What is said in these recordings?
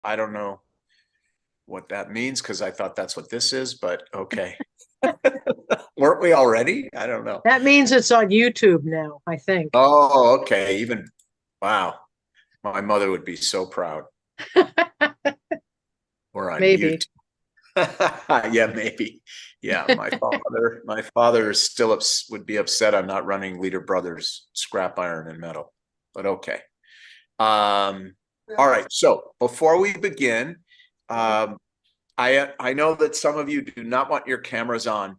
I don't know what that means because I thought that's what this is, but okay. Weren't we already? I don't know. That means it's on YouTube now, I think. Oh, okay. Wow. My mother would be so proud. We're on Maybe. YouTube. Yeah, maybe. Yeah, my father is still would be upset I'm not running Leder Brothers scrap iron and metal, but okay. All right. So before we begin, um, I know that some of you do not want your cameras on.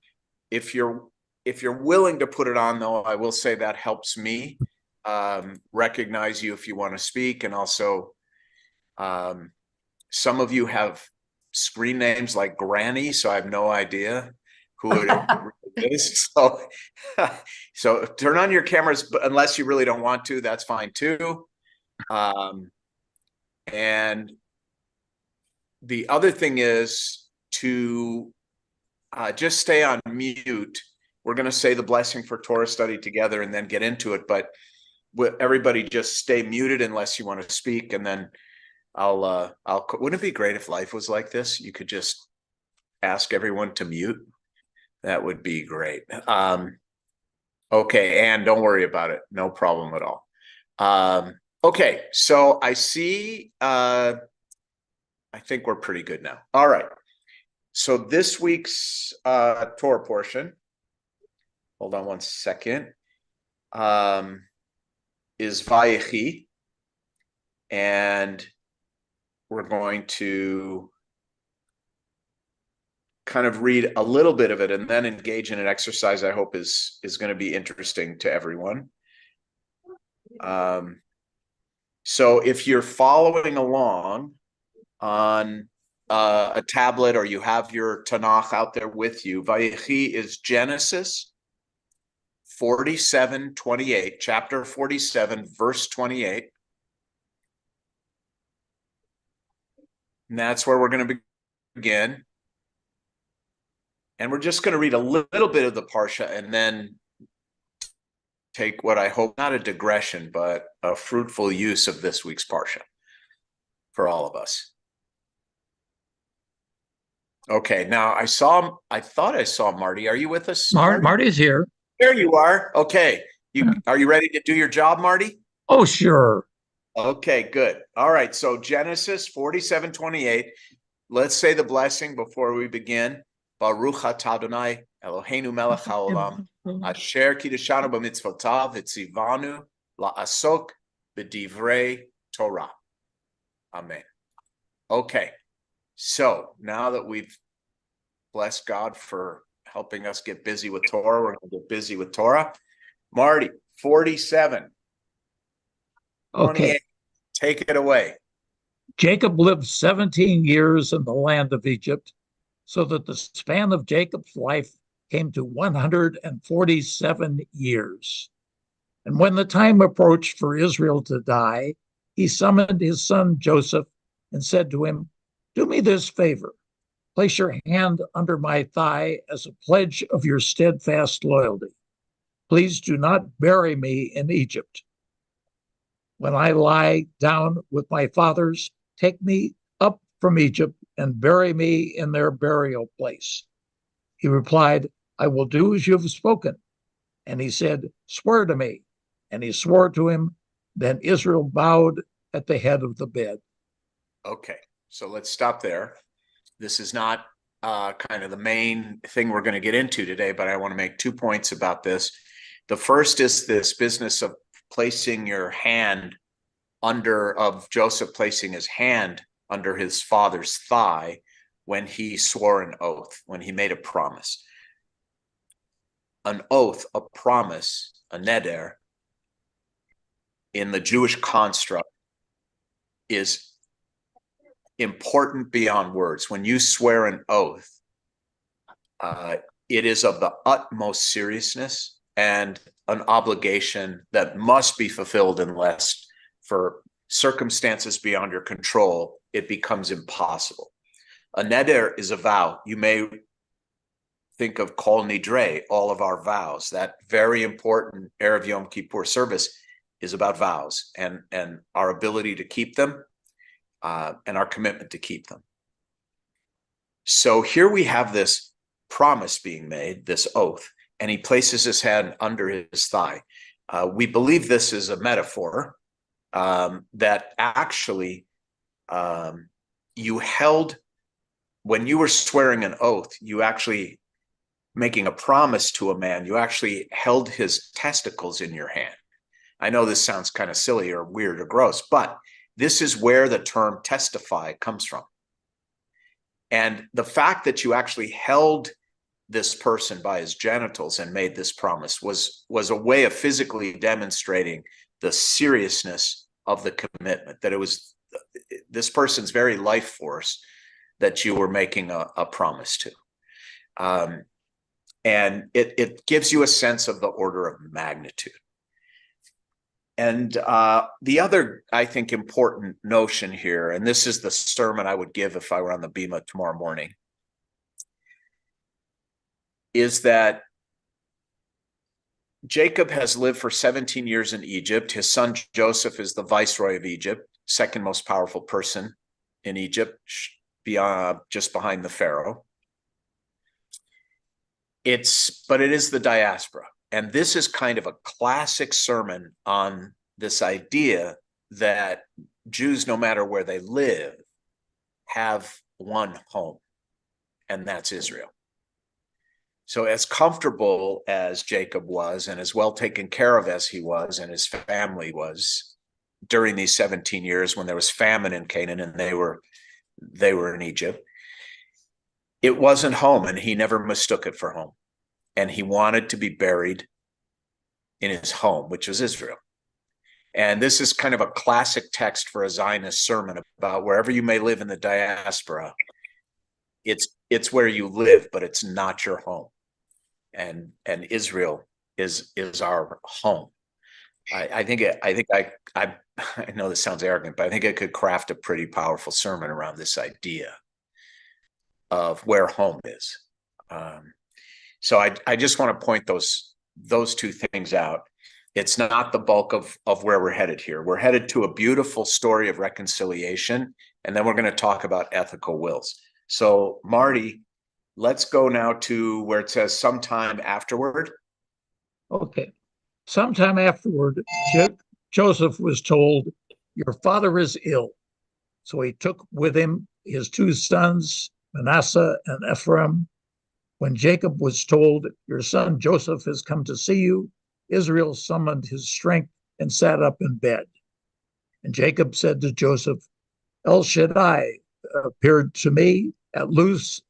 If you're willing to put it on, though, I will say that helps me recognize you if you want to speak, and also some of you have screen names like Granny, so I have no idea who it is. So turn on your cameras, but unless you really don't want to, that's fine too. And the other thing is to just stay on mute. We're going to say the blessing for Torah study together and then get into it. But everybody just stay muted unless you want to speak, and then wouldn't it be great if life was like this? You could just ask everyone to mute. That would be great. Okay, and don't worry about it. No problem at all. Okay, so I see, I think we're pretty good now. All right. So this week's Torah portion, hold on one second, is Vayechi. And we're going to kind of read a little bit of it and then engage in an exercise I hope is going to be interesting to everyone. So if you're following along on a tablet or you have your Tanakh out there with you, Vayechi is Genesis 47:28, chapter 47, verse 28. And that's where we're going to begin. And we're just going to read a little bit of the Parsha and then take what I hope, not a digression, but a fruitful use of this week's Parsha for all of us. Okay, now I thought I saw Marty. Are you with us, Marty? Marty's here. There you are. Okay. Are you ready to do your job, Marty? Oh, sure. Okay, good. All right. So Genesis 47:28. Let's say the blessing before we begin. Baruch atah Adonai Eloheinu melech haolam asher kiddushanu b'mitzvotav v'tzivanu la'asok b'divrei Torah. Amen. Okay. So now that we've blessed God for helping us get busy with Torah, we're going to get busy with Torah. Marty, 47. Okay. Take it away. Jacob lived 17 years in the land of Egypt, so that the span of Jacob's life came to 147 years. And when the time approached for Israel to die, he summoned his son Joseph and said to him, "Do me this favor. Place your hand under my thigh as a pledge of your steadfast loyalty. Please do not bury me in Egypt. When I lie down with my fathers, take me up from Egypt and bury me in their burial place." He replied, "I will do as you have spoken." And he said, "Swear to me." And he swore to him. Then Israel bowed at the head of the bed. Okay, so let's stop there. This is not kind of the main thing we're going to get into today, but I want to make 2 points about this. The first is this business of placing your hand of Joseph placing his hand under his father's thigh when he swore an oath, when he made a promise. An oath, a promise, a neder, in the Jewish construct is important beyond words. When you swear an oath, it is of the utmost seriousness and an obligation that must be fulfilled unless, for circumstances beyond your control, it becomes impossible. A neder is a vow. You may think of Kol Nidre, all of our vows. That very important Erev Yom Kippur service is about vows and our ability to keep them. and our commitment to keep them. So here we have this promise being made, this oath, and he places his hand under his thigh. We believe this is a metaphor that actually you held, when you were swearing an oath, you actually making a promise to a man, you actually held his testicles in your hand. I know this sounds kind of silly or weird or gross, but this is where the term testify comes from. And the fact that you actually held this person by his genitals and made this promise was a way of physically demonstrating the seriousness of the commitment, that it was this person's very life force that you were making a promise to. And it gives you a sense of the order of magnitude. And the other, I think, important notion here, and this is the sermon I would give if I were on the Bema tomorrow morning, is that Jacob has lived for 17 years in Egypt. His son Joseph is the viceroy of Egypt, second most powerful person in Egypt, just behind the Pharaoh. But it is the diaspora. And this is kind of a classic sermon on this idea that Jews, no matter where they live, have one home, and that's Israel. So as comfortable as Jacob was, and as well taken care of as he was and his family was during these 17 years when there was famine in Canaan and they were in Egypt, it wasn't home, and he never mistook it for home. And he wanted to be buried in his home, which was Israel. And this is kind of a classic text for a Zionist sermon about wherever you may live in the diaspora, it's where you live, but it's not your home. And Israel is our home. I know this sounds arrogant, but I think I could craft a pretty powerful sermon around this idea of where home is. So I just want to point those two things out. It's not the bulk of where we're headed here. We're headed to a beautiful story of reconciliation, and then we're going to talk about ethical wills. So Marty, let's go now to where it says sometime afterward. Okay. Sometime afterward, Joseph was told, "Your father is ill." So he took with him his two sons, Manasseh and Ephraim. When Jacob was told, "Your son Joseph has come to see you," Israel summoned his strength and sat up in bed. And Jacob said to Joseph, "El Shaddai appeared to me at Luz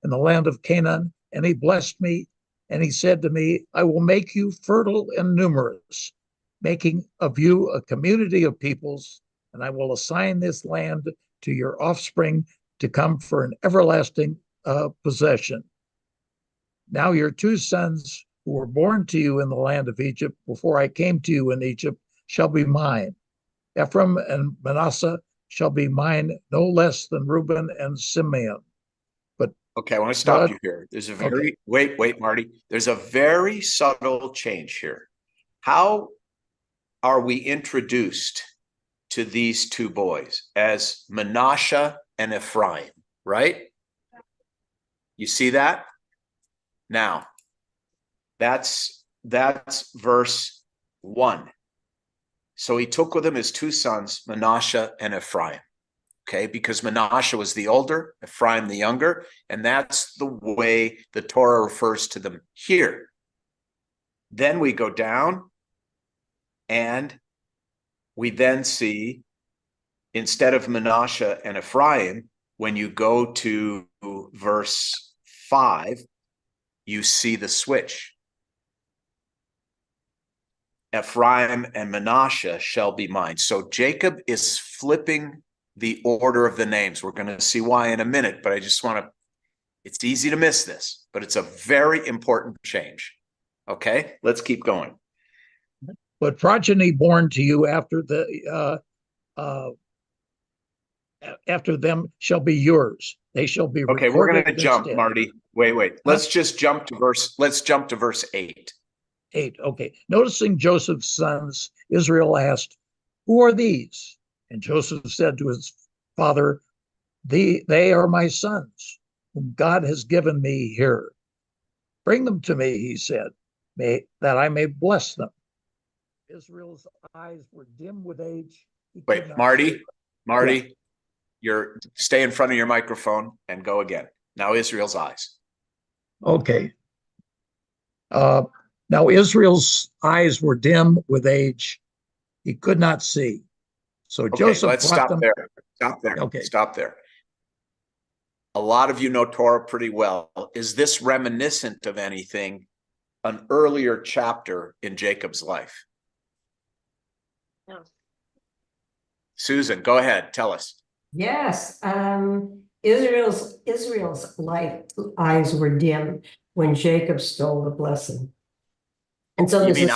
in the land of Canaan, and he blessed me, and he said to me, I will make you fertile and numerous, making of you a community of peoples, and I will assign this land to your offspring to come for an everlasting possession. Now your two sons who were born to you in the land of Egypt before I came to you in Egypt shall be mine. Ephraim and Manasseh shall be mine no less than Reuben and Simeon." But okay, I want to stop you here. There's a very wait, Marty. There's a very subtle change here. How are we introduced to these two boys as Manasseh and Ephraim, right? You see that? Now, that's verse 1. So he took with him his two sons, Manasseh and Ephraim. Okay, because Manasseh was the older, Ephraim the younger, and that's the way the Torah refers to them here. Then we go down, and we then see, instead of Manasseh and Ephraim, when you go to verse 5, you see the switch. Ephraim and Manasseh shall be mine. So Jacob is flipping the order of the names. We're going to see why in a minute, but I just want to, it's easy to miss this, but it's a very important change. Okay, let's keep going. But progeny born to you after them shall be yours. They shall be recorded. Okay, we're going to jump, instead. Marty. Wait. Let's just jump to verse 8. 8. Okay. Noticing Joseph's sons, Israel asked, "Who are these?" And Joseph said to his Father, they are my sons, whom God has given me here. Bring them to me, he said, that I may bless them. Israel's eyes were dim with age. Wait, Marty, you're stay in front of your microphone and go again. Now Israel's eyes. Okay. Now Israel's eyes were dim with age. He could not see. So Okay, Joseph let's brought stop them. there. Stop there. Okay. Stop there. A lot of you know Torah pretty well. Is this reminiscent of anything, an earlier chapter in Jacob's life? No. Susan, go ahead. Tell us. Yes, Israel's eyes were dim when Jacob stole the blessing. And so You this mean is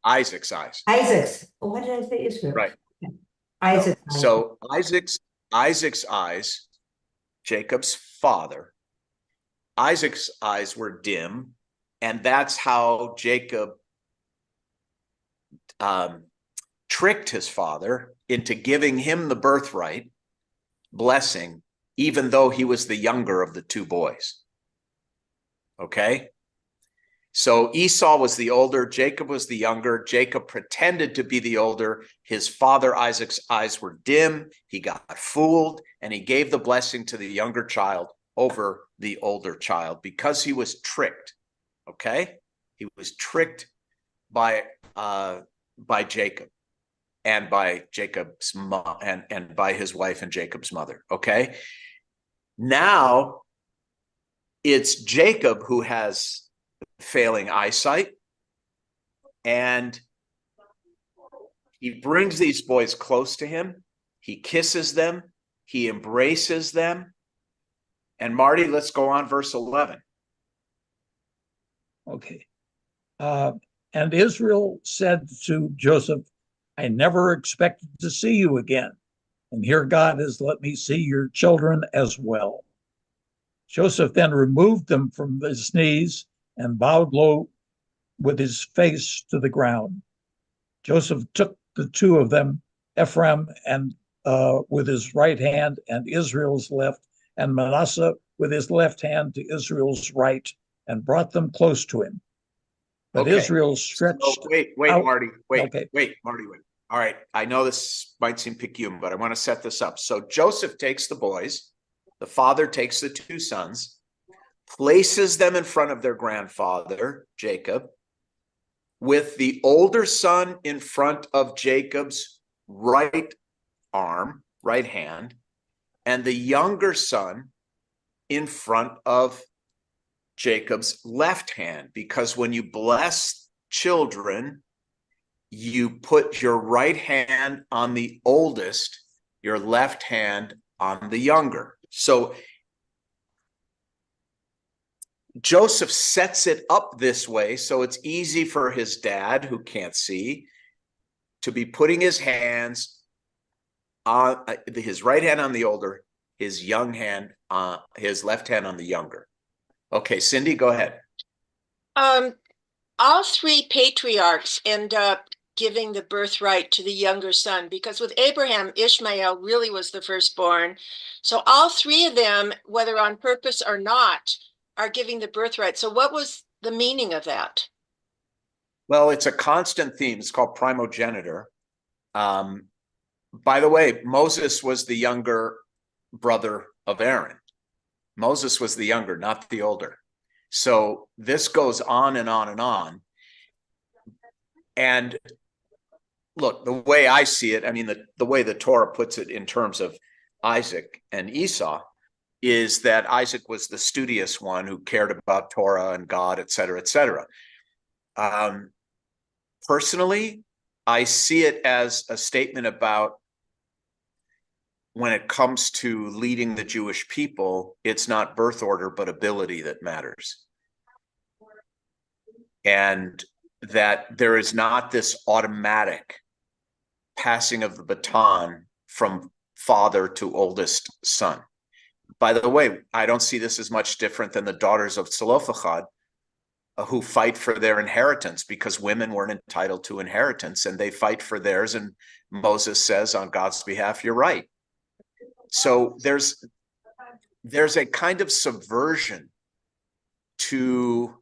Isaac's eyes. Isaac's. What did I say? Israel. Right. Okay. Isaac's eyes. So Isaac's eyes, Jacob's father, Isaac's eyes were dim, and that's how Jacob tricked his father into giving him the birthright blessing, even though he was the younger of the two boys. Okay? So Esau was the older, Jacob was the younger. Jacob pretended to be the older. His father Isaac's eyes were dim. He got fooled, and he gave the blessing to the younger child over the older child because he was tricked. Okay? He was tricked by Jacob and by Jacob's mom and by his wife and Jacob's mother. Okay? Now it's Jacob who has failing eyesight, and he brings these boys close to him. He kisses them. He embraces them. And Marty, let's go on verse 11. Okay. And Israel said to Joseph, I never expected to see you again. And here God has let me see your children as well. Joseph then removed them from his knees and bowed low with his face to the ground. Joseph took the two of them, Ephraim and with his right hand and Israel's left, and Manasseh with his left hand to Israel's right, and brought them close to him. But Okay. Israel stretched. So wait, out. Marty. Wait, Okay. wait, Marty, wait. All right. I know this might seem peculiar, but I want to set this up. So Joseph takes the boys, the father takes the two sons, places them in front of their grandfather, Jacob, with the older son in front of Jacob's right arm, right hand, and the younger son in front of Jacob's left hand. Because when you bless children, you put your right hand on the oldest, your left hand on the younger. So Joseph sets it up this way so it's easy for his dad, who can't see, to be putting his hands on his right hand on the older, his his left hand on the younger. Okay, Cindy, go ahead. All three patriarchs end up giving the birthright to the younger son, because with Abraham, Ishmael really was the firstborn. So all three of them, whether on purpose or not, are giving the birthright. So what was the meaning of that? Well, it's a constant theme. It's called primogeniture. By the way, Moses was the younger brother of Aaron. Moses was the younger, not the older. So this goes on and on and on. And look, the way I see it, I mean, the way the Torah puts it in terms of Isaac and Esau, is that Isaac was the studious one who cared about Torah and God, et cetera, et cetera. Personally, I see it as a statement about when it comes to leading the Jewish people, it's not birth order, but ability that matters. And that there is not this automatic passing of the baton from father to oldest son. By the way, I don't see this as much different than the daughters of Zelophehad, who fight for their inheritance because women weren't entitled to inheritance, and they fight for theirs. And Moses says on God's behalf, you're right. So there's a kind of subversion to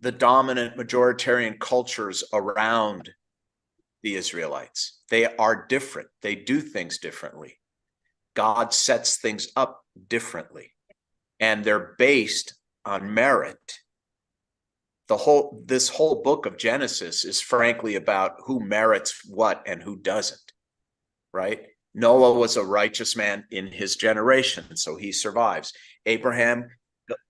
the dominant majoritarian cultures around the Israelites. They are different. They do things differently. God sets things up differently, and they're based on merit. This whole book of Genesis is frankly about who merits what and who doesn't, right? Noah was a righteous man in his generation, so he survives. Abraham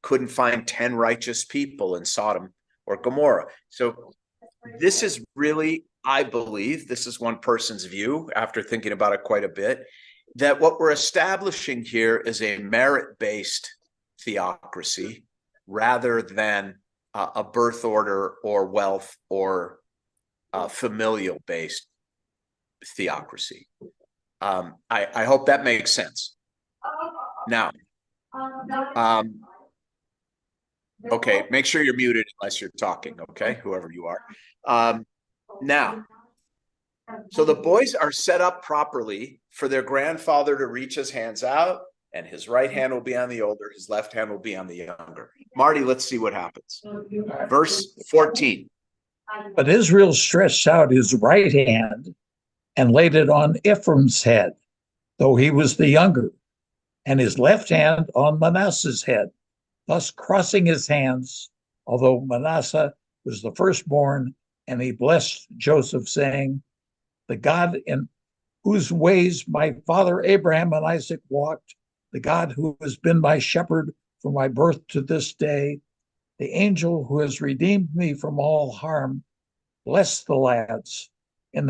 couldn't find 10 righteous people in Sodom or Gomorrah. So this is really, I believe, this is one person's view after thinking about it quite a bit, that what we're establishing here is a merit-based theocracy rather than a birth order or wealth or familial-based theocracy. I hope that makes sense. Now, okay, make sure you're muted unless you're talking, okay, whoever you are. Now, so the boys are set up properly for their grandfather to reach his hands out, and his right hand will be on the older, his left hand will be on the younger. Marty, let's see what happens. Verse 14. But Israel stretched out his right hand and laid it on Ephraim's head, though he was the younger, and his left hand on Manasseh's head, thus crossing his hands, although Manasseh was the firstborn, and he blessed Joseph, saying, the God in whose ways my father Abraham and Isaac walked, the God who has been my shepherd from my birth to this day, the angel who has redeemed me from all harm, bless the lads. In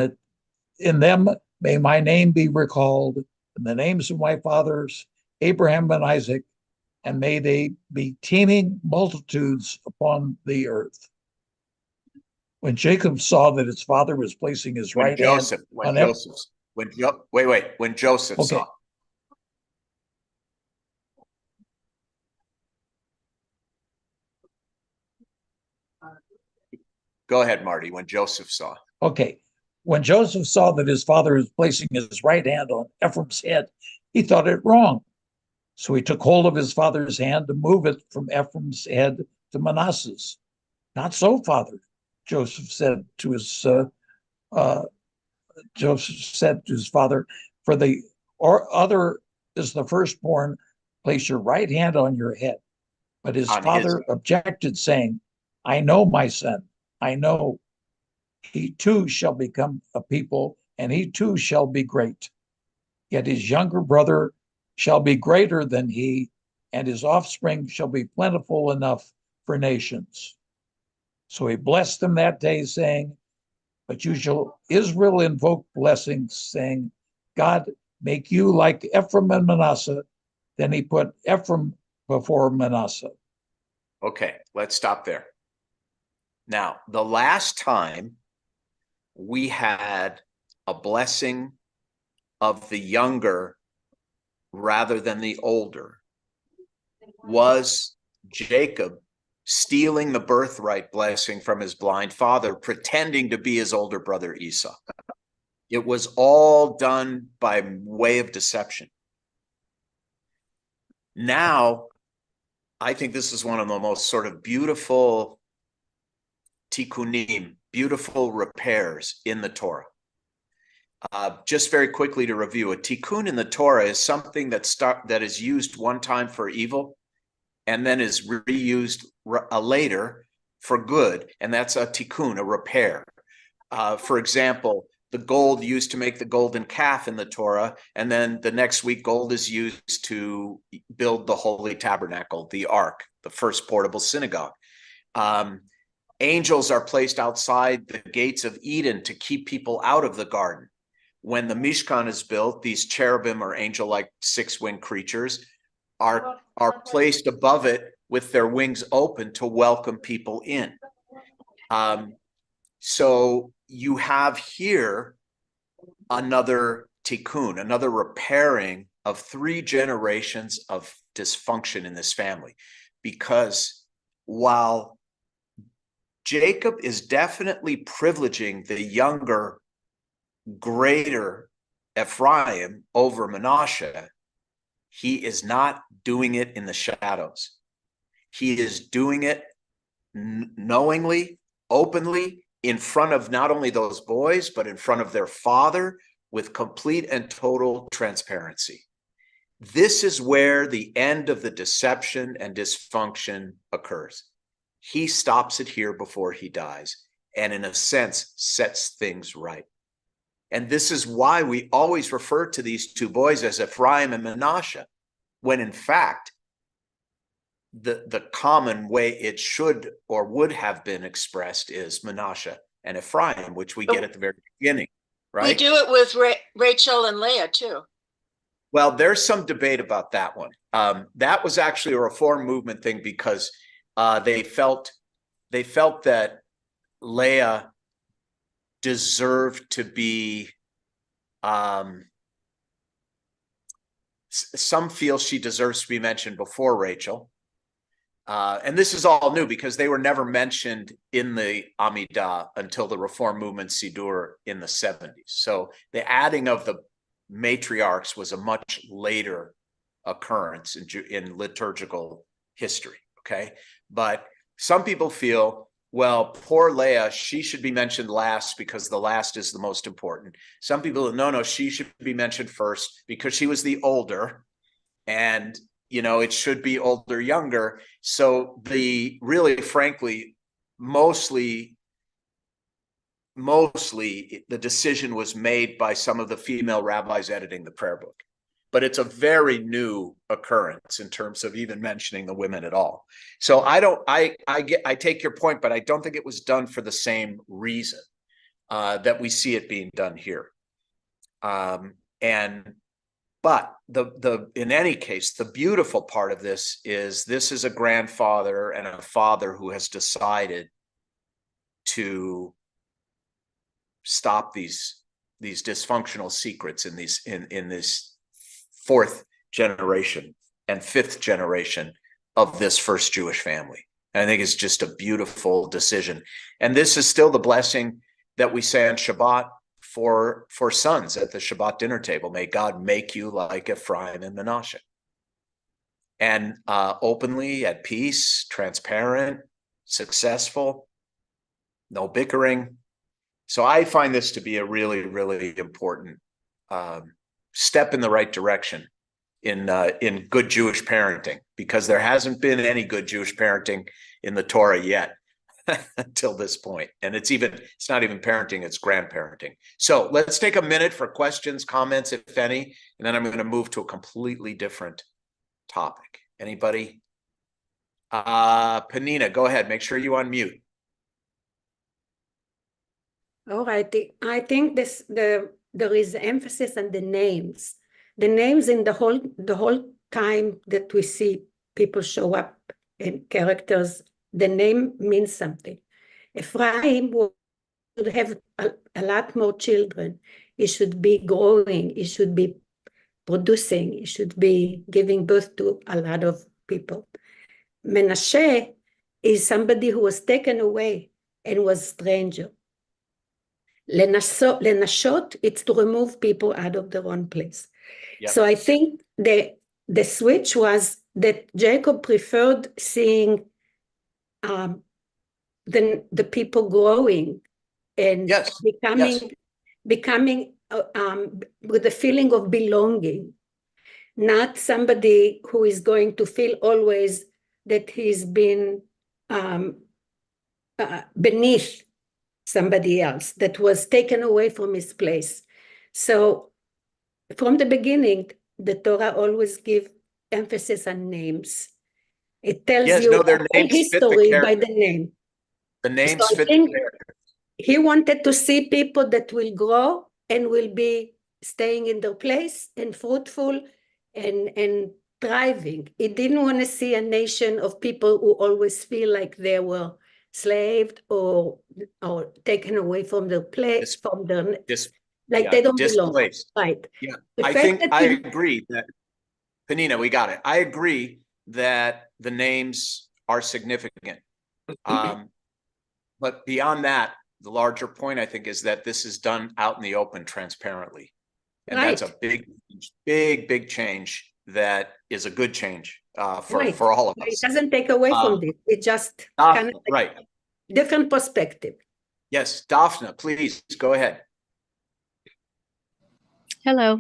them may my name be recalled, in the names of my fathers, Abraham and Isaac, and may they be teeming multitudes upon the earth. When Jacob saw that his father was placing his right hand on when Joseph saw. Go ahead, Marty. When Joseph saw. Okay. When Joseph saw that his father was placing his right hand on Ephraim's head, he thought it wrong. So he took hold of his father's hand to move it from Ephraim's head to Manasseh's. Not so, father, Joseph said to his father, for the other is the firstborn, place your right hand on your head. But his father objected, saying, I know, my son, I know. He too shall become a people, and he too shall be great. Yet his younger brother shall be greater than he, and his offspring shall be plentiful enough for nations. So he blessed them that day, saying, but you shall Israel invoke blessings, saying, God make you like Ephraim and Manasseh. Then he put Ephraim before Manasseh. Okay, let's stop there. Now, the last time we had a blessing of the younger rather than the older was Jacob stealing the birthright blessing from his blind father, pretending to be his older brother Esau. It was all done by way of deception. Now, I think this is one of the most sort of beautiful tikkunim, beautiful repairs in the Torah. Just very quickly to review, a tikkun in the Torah is something that is used one time for evil and then is reused later for good, and that's a tikkun, a repair. For example, the gold used to make the golden calf in the Torah, and then the next week gold is used to build the holy tabernacle, the ark, the first portable synagogue. Angels are placed outside the gates of Eden to keep people out of the garden. When the Mishkan is built, these cherubim or angel-like six-winged creatures are placed above it with their wings open to welcome people in. So you have here another tikkun, another repairing of 3 generations of dysfunction in this family. Because while Jacob is definitely privileging the younger, greater Ephraim over Manasseh, He is not doing it in the shadows. He is doing it knowingly, openly, in front of not only those boys, but in front of their father, with complete and total transparency. This is where the end of the deception and dysfunction occurs. He stops it here before he dies, and in a sense, sets things right. And this is why we always refer to these two boys as Ephraim and Manasseh, when in fact, the common way it should or would have been expressed is Manasseh and Ephraim, which we get at the very beginning, right? We do it with Rachel and Leah too. Well, there's some debate about that one. That was actually a Reform movement thing because they felt that Leah deserved to be. Some feel she deserves to be mentioned before Rachel. And this is all new because they were never mentioned in the Amidah until the Reform movement Siddur in the 70s. So the adding of the matriarchs was a much later occurrence in liturgical history, okay? But some people feel, well, poor Leah, she should be mentioned last because the last is the most important. Some people, no, she should be mentioned first because she was the older, and it should be older, younger. So frankly, mostly the decision was made by some of the female rabbis editing the prayer book. But it's a very new occurrence in terms of even mentioning the women at all. So I take your point, but I don't think it was done for the same reason that we see it being done here. But in any case, the beautiful part of this is a grandfather and a father who has decided to stop these dysfunctional secrets in this fourth generation and fifth generation of this first Jewish family. And I think it's just a beautiful decision. And this is still the blessing that we say on Shabbat for sons at the Shabbat dinner table. May God make you like Ephraim and Manasseh. And openly, at peace, transparent, successful, no bickering. So I find this to be a really, really important step in the right direction in good Jewish parenting, because there hasn't been any good Jewish parenting in the Torah yet until this point. And it's not even parenting, it's grandparenting. So let's take a minute for questions, comments, if any, and then I'm going to move to a completely different topic. Anybody? Panina, go ahead. Make sure you unmute. All right. I think there is emphasis on the names. The names in the whole time that we see people show up in characters, the name means something. Ephraim would have a lot more children. He should be growing. He should be producing. He should be giving birth to a lot of people. Menashe is somebody who was taken away and was a stranger. Lenashot, it's to remove people out of the wrong place. Yep. So I think the switch was that Jacob preferred seeing the people growing and becoming with a feeling of belonging, not somebody who is going to feel always that he's been beneath somebody else, that was taken away from his place. So from the beginning, the Torah always gives emphasis on names. It tells you their names history by the name. The names fit the character. He wanted to see people that will grow and will be staying in their place and fruitful and thriving. He didn't want to see a nation of people who always feel like they were slaved or taken away from their place, they don't belong. Right. Yeah, I agree that, Panina, we got it. I agree that the names are significant. But beyond that, the larger point, I think, is that this is done out in the open transparently. And that's a big, big, big change that is a good change Right. for all of It us. doesn't take away from this. It just kind of Right. different perspective. Yes, Daphne, please go ahead. Hello.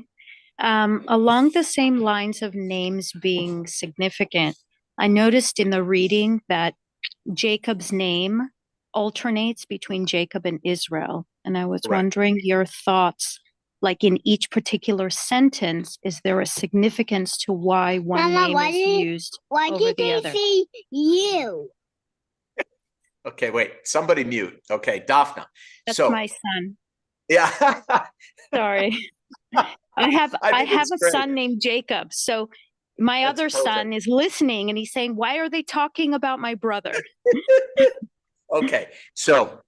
Along the same lines of names being significant, I noticed in the reading that Jacob's name alternates between Jacob and Israel. And I was Correct. wondering your thoughts, like in each particular sentence, is there a significance to why one Mama, name is used why over did the they other? say you? Okay, wait, somebody mute. Okay, Daphne. That's So, my son. yeah. Sorry. I have it's a great. son named Jacob. So my That's other son perfect. is listening and he's saying, "Why are they talking about my brother?" Okay, so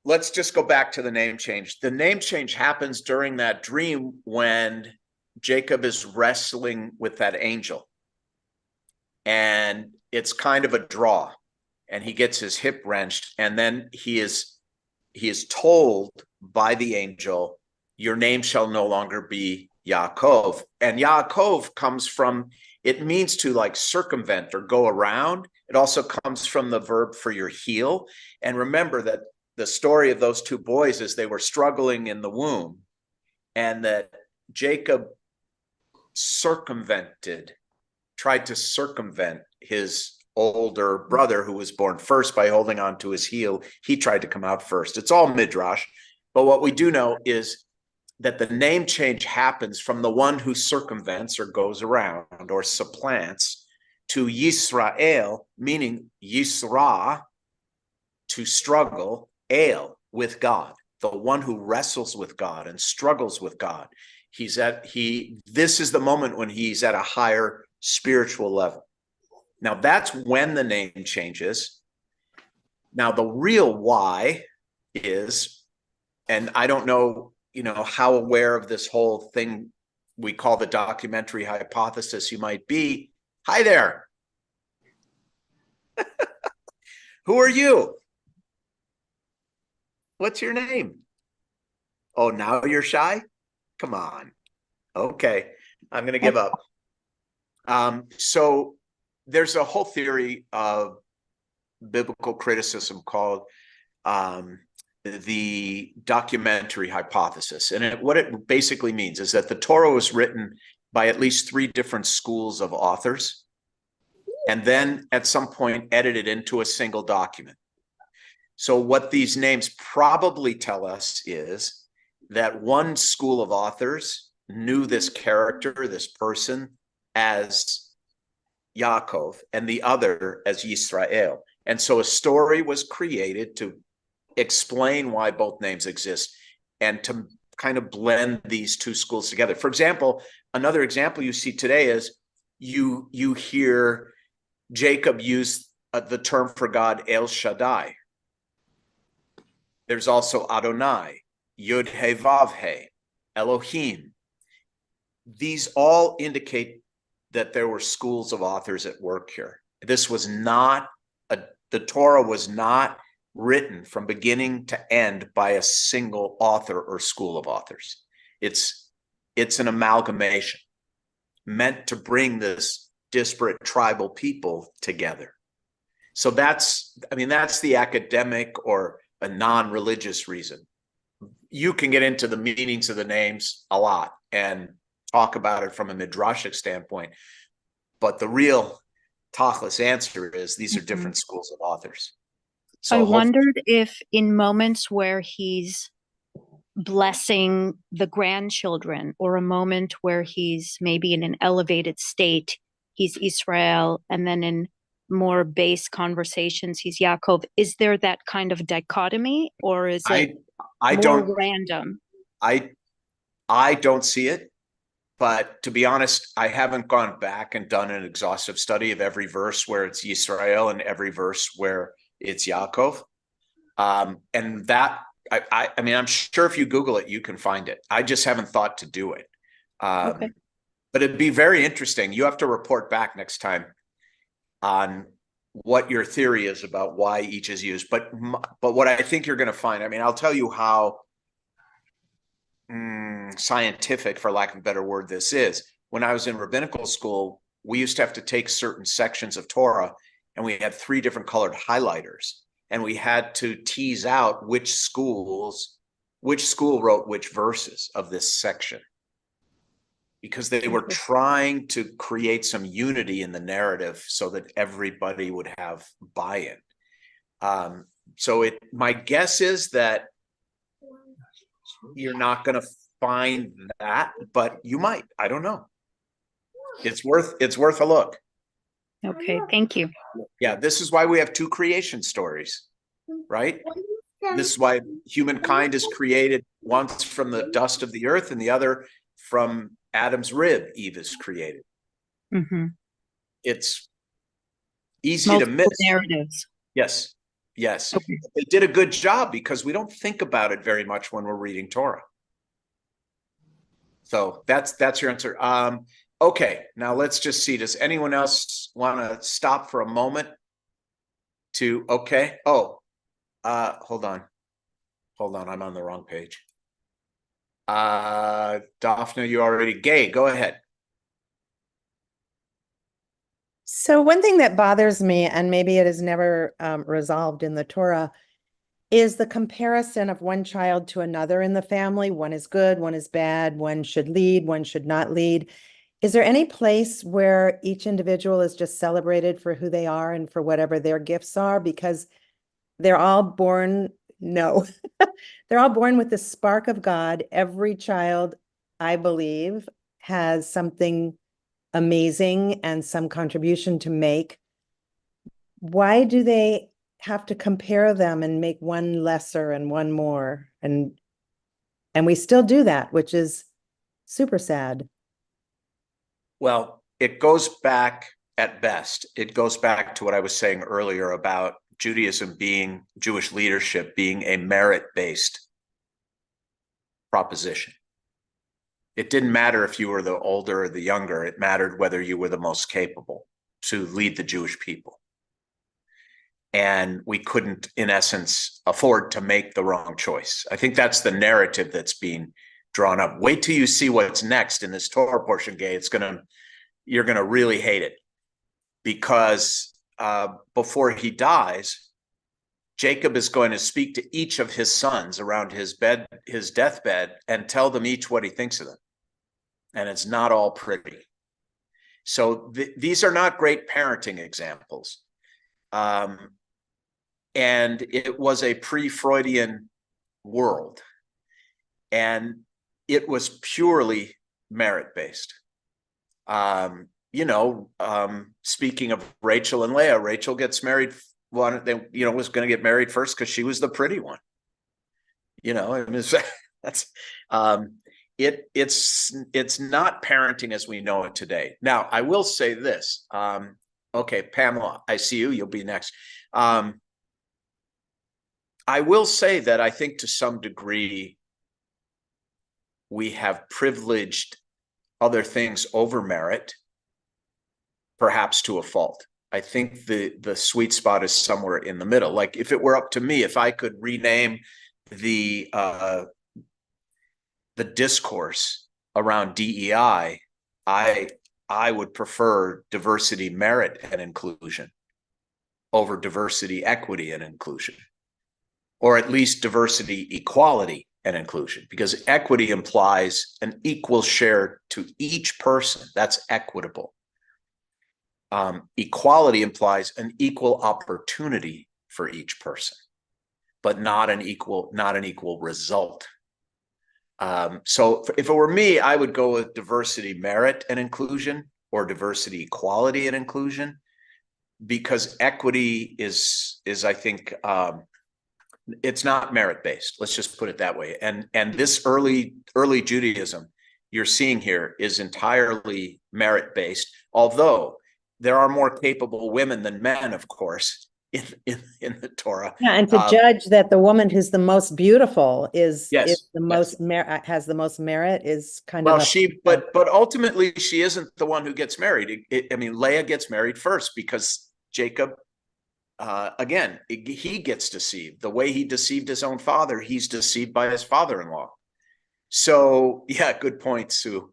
let's just go back to the name change. The name change happens during that dream when Jacob is wrestling with that angel. And it's kind of a draw. And he gets his hip wrenched. And then he is told by the angel, your name shall no longer be Yaakov. And Yaakov comes from, it means to like circumvent or go around. It also comes from the verb for your heel. And remember that the story of those two boys is they were struggling in the womb, and that Jacob tried to circumvent his older brother who was born first by holding on to his heel. He tried to come out first. It's all midrash. But what we do know is that the name change happens from the one who circumvents or goes around or supplants to Yisrael, meaning Yisra, to struggle, El, with God, the one who wrestles with God and struggles with God. This is the moment when he's at a higher spiritual level. Now that's when the name changes. Now the real why is, and I don't know, how aware of this whole thing we call the documentary hypothesis you might be. Hi there. Who are you? What's your name? Oh, now you're shy? Come on. Okay, I'm going to give up. So there's a whole theory of biblical criticism called the documentary hypothesis. And what it basically means is that the Torah was written by at least 3 different schools of authors, and then at some point edited into a single document. So what these names probably tell us is that one school of authors knew this character, this person, as Yaakov, and the other as Yisrael. And so a story was created to explain why both names exist and to kind of blend these two schools together. For example, another example you see today is you hear Jacob use the term for God, El Shaddai. There's also Adonai, Yud He Vav He, Elohim. These all indicate that there were schools of authors at work here. This was not the Torah was not written from beginning to end by a single author or school of authors. It's an amalgamation meant to bring this disparate tribal people together. So that's the academic or a non-religious reason. You can get into the meanings of the names a lot and talk about it from a midrashic standpoint, but the real tachlis answer is these are different schools of authors. So I wondered if in moments where he's blessing the grandchildren, or a moment where he's maybe in an elevated state, he's Israel, and then in more base conversations, he's Yaakov. Is there that kind of dichotomy, or is it more random? I don't see it, but to be honest, I haven't gone back and done an exhaustive study of every verse where it's Yisrael and every verse where it's Yaakov. And that, I'm sure if you Google it, you can find it. I just haven't thought to do it. Okay. But it'd be very interesting. You have to report back next time on what your theory is about why each is used. But what I think you're going to find, I'll tell you how scientific, for lack of a better word, this is. when I was in rabbinical school, we used to have to take certain sections of Torah, and we had 3 different colored highlighters, and we had to tease out which school wrote which verses of this section, because they were trying to create some unity in the narrative so that everybody would have buy-in. So my guess is that you're not going to find that, but you might. I don't know. It's worth a look. Okay, thank you. Yeah, this is why we have 2 creation stories, right? This is why humankind is created once from the dust of the earth, and the other from Adam's rib. Eve is created. Mm-hmm. It's easy Multiple to miss. narratives. Yes. Yes. Okay. They did a good job because we don't think about it very much when we're reading Torah. So that's your answer. Okay, now let's just see. Does anyone else want to stop for a moment to, okay. Oh, hold on. I'm on the wrong page. Daphne, you already, Gay, go ahead. So one thing that bothers me, and maybe it is never resolved in the Torah, is the comparison of one child to another in the family. One is good, one is bad, one should lead, one should not lead. Is there any place where each individual is just celebrated for who they are and for whatever their gifts are? Because they're all born, no, they're all born with the spark of God. Every child, I believe, has something amazing and some contribution to make. Why do they have to compare them and make one lesser and one more? And we still do that, which is super sad. Well, it goes back at best. It goes back to what I was saying earlier about Judaism being, Jewish leadership being a merit-based proposition. It didn't matter if you were the older or the younger. It mattered whether you were the most capable to lead the Jewish people. And we couldn't, in essence, afford to make the wrong choice. I think that's the narrative that's being drawn up. Wait till you see what's next in this Torah portion, Gay. You're gonna really hate it, because before he dies, Jacob is going to speak to each of his sons around his deathbed, and tell them each what he thinks of them. And it's not all pretty. So these are not great parenting examples. And it was a pre-Freudian world. And it was purely merit-based. Speaking of Rachel and Leah, Rachel gets married. Was going to get married first because she was the pretty one. It's not parenting as we know it today. Now, I will say this. Okay, Pamela, I see you. You'll be next. I will say that I think to some degree we have privileged other things over merit, perhaps to a fault. I think the sweet spot is somewhere in the middle. Like, if it were up to me, if I could rename the discourse around DEI, I would prefer diversity, merit, and inclusion over diversity, equity, and inclusion, or at least diversity, equality, and inclusion, because equity implies an equal share to each person. That's equitable. Equality implies an equal opportunity for each person, but not an equal result. So if it were me, I would go with diversity, merit, and inclusion, or diversity, equality, and inclusion, because equity is I think, it's not merit-based. Let's just put it that way. And this early Judaism you're seeing here is entirely merit-based, although there are more capable women than men, of course, in the Torah. Yeah, and to judge that the woman who's the most beautiful is the most has the most merit is kind of but ultimately she isn't the one who gets married. Leah gets married first because Jacob, again, he gets deceived. The way he deceived his own father, he's deceived by his father-in-law. So yeah, good point, Sue.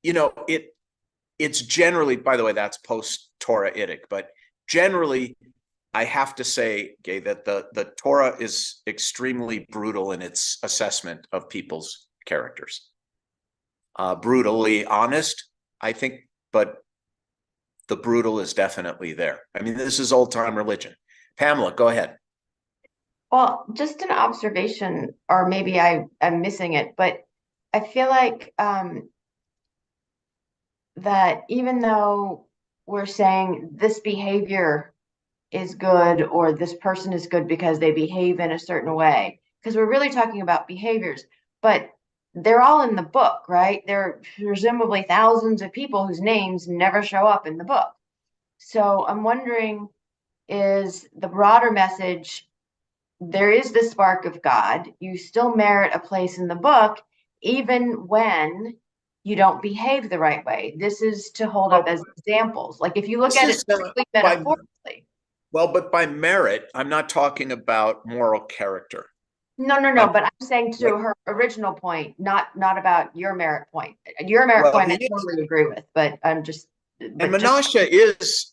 it's generally, by the way, that's post-Torah-itic, but generally, I have to say, Gay, that the Torah is extremely brutal in its assessment of people's characters. Brutally honest, I think, but the brutal is definitely there. I mean, this is old-time religion. Pamela, go ahead. Well, just an observation, or maybe I'm missing it, but I feel like that even though we're saying this behavior is good or this person is good because they behave in a certain way, because we're really talking about behaviors, but they're all in the book, right? There are presumably thousands of people whose names never show up in the book. So I'm wondering, is the broader message, there is the spark of God, you still merit a place in the book, even when you don't behave the right way. This is to hold up as examples. Like if you look at it strictly metaphorically. Well, but by merit, I'm not talking about moral character. No, but I'm saying to her original point, not about your merit point. Your merit point I totally agree with, but I'm just. And Menashe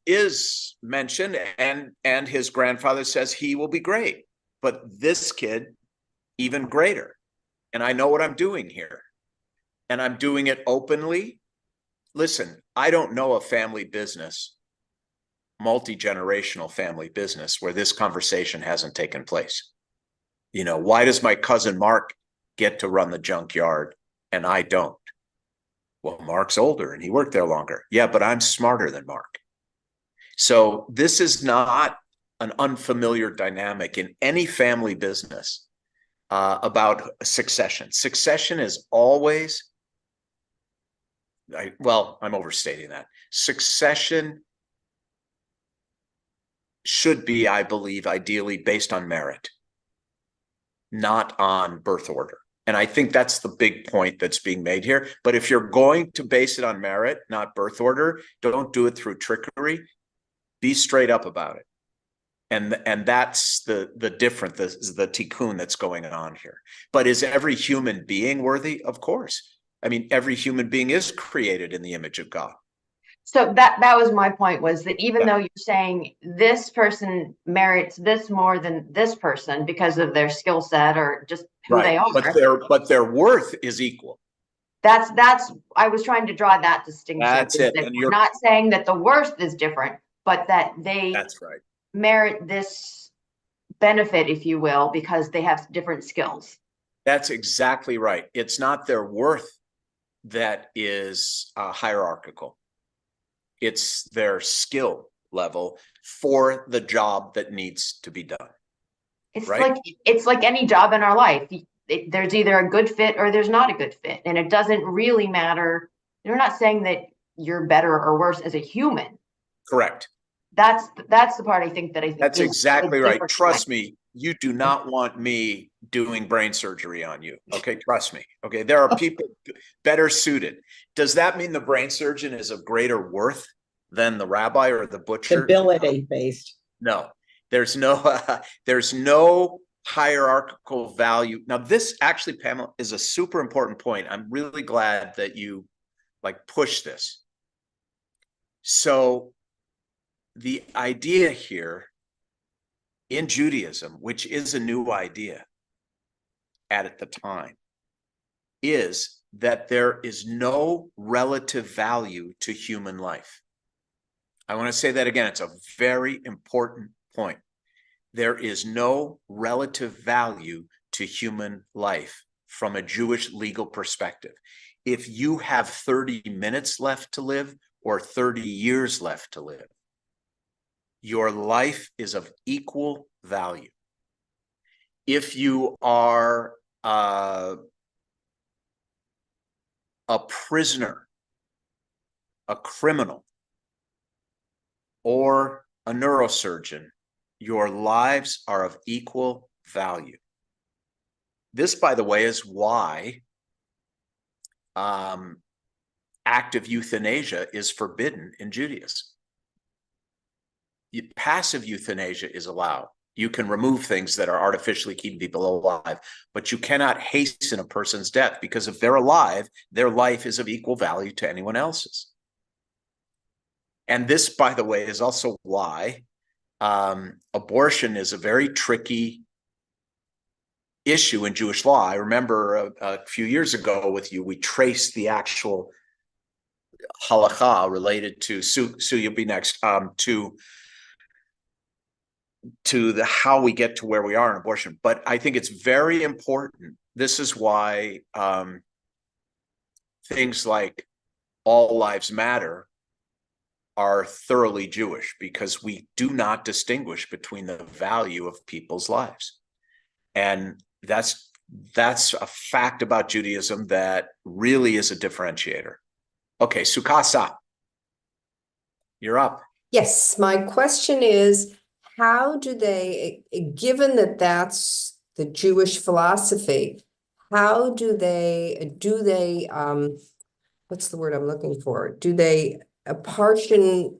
is mentioned, and his grandfather says he will be great, but this kid even greater. And I know what I'm doing here, and I'm doing it openly. Listen, I don't know a family business, multi-generational family business, where this conversation hasn't taken place. Why does my cousin Mark get to run the junkyard and I don't? Well, Mark's older and he worked there longer. Yeah, but I'm smarter than Mark. So this is not an unfamiliar dynamic in any family business about succession. Succession is always, I'm overstating that. Succession should be, I believe, ideally based on merit, not on birth order. And I think that's the big point that's being made here. But if you're going to base it on merit, not birth order, don't do it through trickery. Be straight up about it. And that's the difference, the tikkun that's going on here. But is every human being worthy? Of course. I mean, every human being is created in the image of God. So that was my point, was that even though you're saying this person merits this more than this person because of their skill set or just who they are, but their worth is equal. That's I was trying to draw that distinction. That's it. And you're not saying that the worth is different, but that they merit this benefit, if you will, because they have different skills. That's exactly right. It's not their worth that is hierarchical. It's their skill level for the job that needs to be done. It's like any job in our life. There's either a good fit or there's not a good fit. And it doesn't really matter. You're not saying that you're better or worse as a human. Correct. That's the part I think that's exactly right. Trust me, you do not want me doing brain surgery on you. Okay, trust me. Okay, there are people better suited. Does that mean the brain surgeon is of greater worth than the rabbi or the butcher? Ability based. No, there's no hierarchical value. Now, this actually, Pamela, is a super important point. I'm really glad that you push this. So the idea here in Judaism, which is a new idea at the time, is that there is no relative value to human life. I want to say that again. It's a very important point. There is no relative value to human life from a Jewish legal perspective. If you have 30 minutes left to live or 30 years left to live, your life is of equal value. If you are a prisoner, a criminal, or a neurosurgeon, your lives are of equal value. This, by the way, is why active euthanasia is forbidden in Judaism. Passive euthanasia is allowed. You can remove things that are artificially keeping people alive, but you cannot hasten a person's death, because if they're alive, their life is of equal value to anyone else's. And this, by the way, is also why abortion is a very tricky issue in Jewish law. I remember a few years ago with you, we traced the actual halakha related to Sue, you'll be next, to the how we get to where we are in abortion. But I think it's very important. This is why things like all lives matter are thoroughly Jewish, because we do not distinguish between the value of people's lives. And that's a fact about Judaism that really is a differentiator. Okay, Sukasa, you're up. Yes, my question is, how do they, given that that's the Jewish philosophy, how do they, what's the word I'm looking for? Do they apportion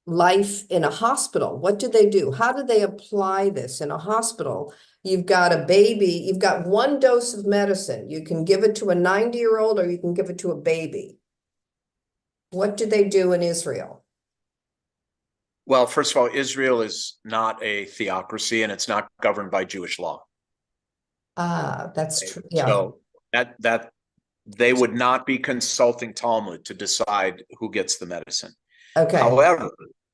life in a hospital? What do they do? How do they apply this in a hospital? You've got a baby, you've got one dose of medicine. You can give it to a 90-year-old or you can give it to a baby. What do they do in Israel? Well, first of all, Israel is not a theocracy and it's not governed by Jewish law. Ah, that's true. Yeah. So that they would not be consulting Talmud to decide who gets the medicine. Okay.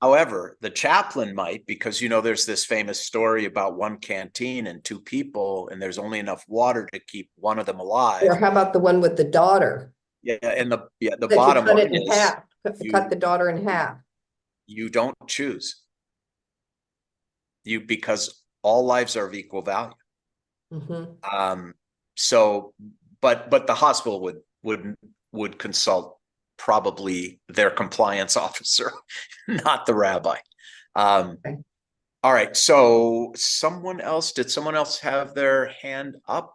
However, the chaplain might, because, you know, there's this famous story about one canteen and two people, and there's only enough water to keep one of them alive. Or how about the one with the daughter? Yeah, and the That bottom you cut one it in is half, cut the daughter in half. you don't choose. Because all lives are of equal value. Mm-hmm. So, but the hospital would consult probably their compliance officer, not the rabbi. Okay. All right. So did someone else have their hand up?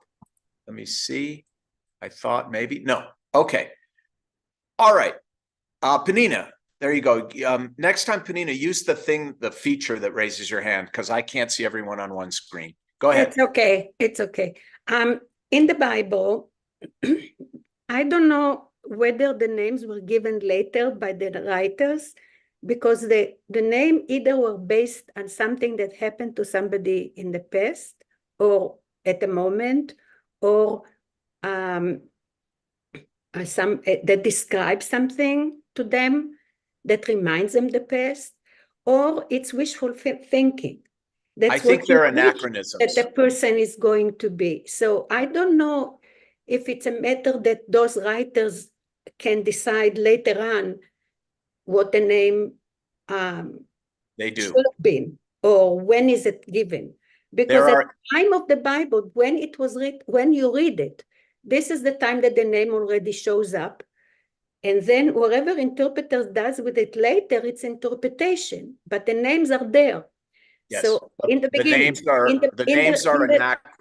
Let me see. I thought maybe, no. Okay. All right. Penina, there you go. Next time, Penina, use the feature that raises your hand, because I can't see everyone on one screen. Go ahead. It's okay. It's okay. In the Bible, I don't know whether the names were given later by the writers, because the name either were based on something that happened to somebody in the past or at the moment, or that describes something to them that reminds them the past, or it's wishful thinking. That's I think they're anachronisms. that the person is going to be. So I don't know if it's a matter that those writers can decide later on what the name they do should have been, or when is it given. Because at the time of the Bible, when it was when you read it, this is the time that the name already shows up. And then whatever interpreter does with it later, it's interpretation, but the names are there. Yes. So in the beginning, the names are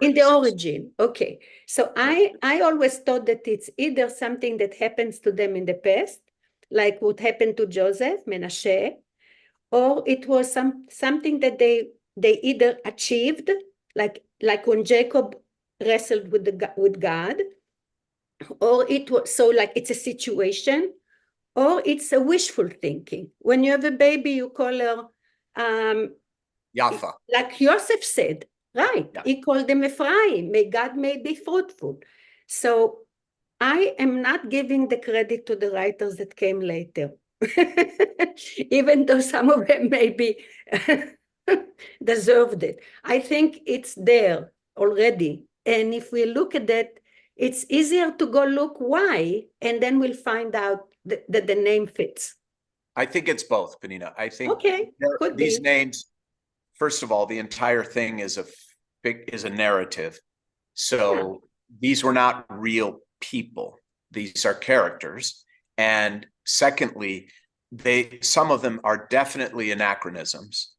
in the origin. Okay. So I always thought that it's either something that happens to them in the past, like what happened to Joseph, Menashe, or it was something that they either achieved, like when Jacob wrestled with God, or it was like it's a situation, or it's a wishful thinking. When you have a baby, you call her Yafa. Like Yosef said, right? Yeah. He called them Ephraim. God may be fruitful. So I am not giving the credit to the writers that came later, even though some of them maybe deserved it. I think it's there already. And if we look at that, it's easier to go look why, and then we'll find out that the name fits. I think it's both, Penina. I think these names, first of all, the entire thing is a narrative. So these were not real people. These are characters. And secondly, some of them are definitely anachronisms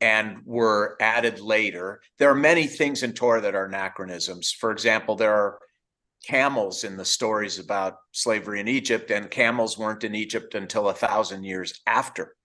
and were added later. There are many things in Torah that are anachronisms. For example, there are camels in the stories about slavery in Egypt, and camels weren't in Egypt until 1,000 years after.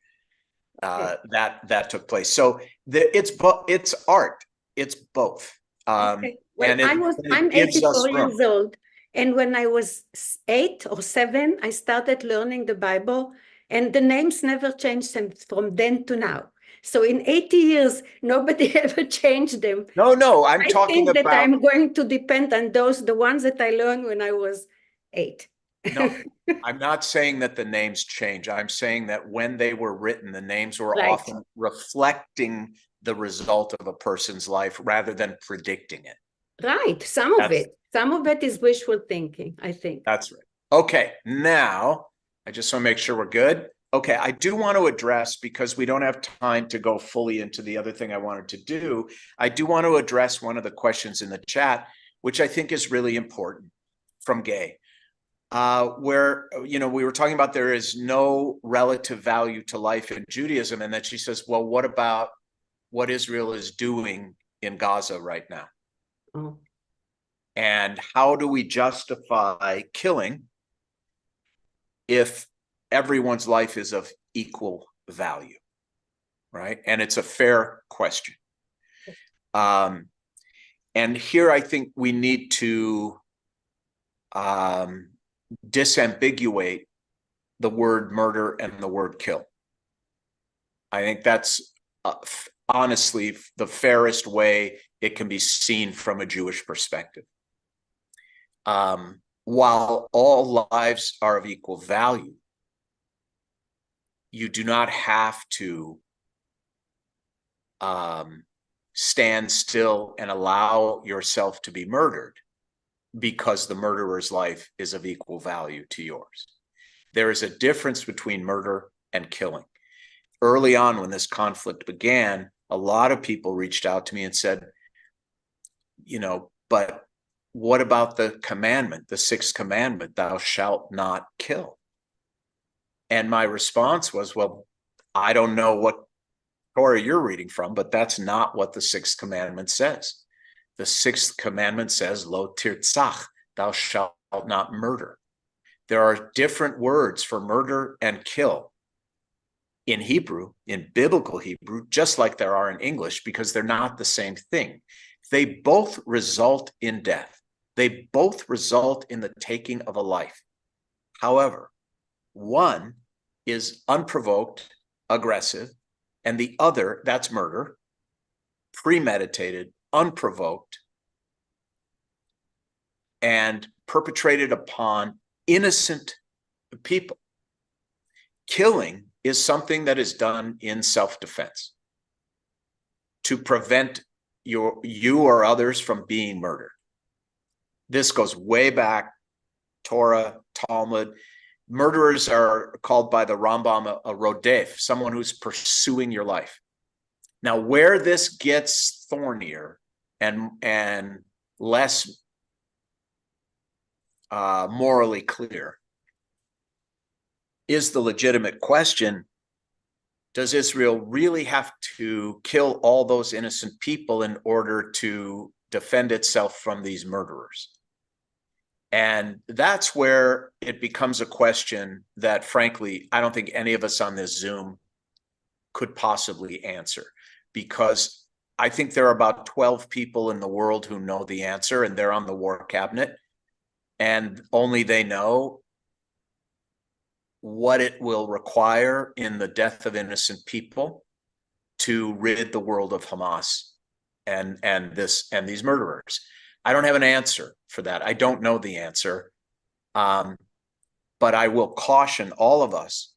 that took place. So it's art. It's both. Okay. Well, And I'm it gives us 84 room. years old, and when I was 8 or 7, I started learning the Bible, and the names never changed from then to now. So in 80 years, nobody ever changed them. No, I'm I talking think that about. I'm going to depend on the ones that I learned when I was 8. No, I'm not saying that the names change. I'm saying that when they were written, the names were Right. often reflecting the result of a person's life rather than predicting it. Right, some of it is wishful thinking, I think. That's right. Okay, now I just want to make sure we're good. Okay, I do want to address, because we don't have time to go fully into the other thing I wanted to do, I do want to address one of the questions in the chat, which I think is really important, from Gay, where, we were talking about there is no relative value to life in Judaism, and then she says, well, what about what Israel is doing in Gaza right now? Oh. And how do we justify killing if everyone's life is of equal value, right? And it's a fair question. And here I think we need to disambiguate the word murder and the word kill. I think that's honestly the fairest way it can be seen from a Jewish perspective. While all lives are of equal value, you do not have to stand still and allow yourself to be murdered because the murderer's life is of equal value to yours. There is a difference between murder and killing. Early on, when this conflict began, a lot of people reached out to me and said, but what about the commandment, the 6th commandment, thou shalt not kill? And my response was, well, I don't know what Torah you're reading from, but that's not what the 6th commandment says. The 6th commandment says, lo tirtzach, thou shalt not murder. There are different words for murder and kill in Hebrew, in biblical Hebrew, just like there are in English, because they're not the same thing. They both result in death. They both result in the taking of a life. However, one is unprovoked, aggressive, and the other, that's murder, premeditated, unprovoked, and perpetrated upon innocent people. Killing is something that is done in self-defense to prevent you or others from being murdered. This goes way back, Torah, Talmud. Murderers are called by the Rambam a rodef, someone who's pursuing your life. Now, where this gets thornier and less morally clear is the legitimate question: does Israel really have to kill all those innocent people in order to defend itself from these murderers? And that's where it becomes a question that, frankly, I don't think any of us on this Zoom could possibly answer, because I think there are about 12 people in the world who know the answer, and they're on the war cabinet, and only they know what it will require in the death of innocent people to rid the world of Hamas and these murderers. I don't have an answer for that. I don't know the answer. But I will caution all of us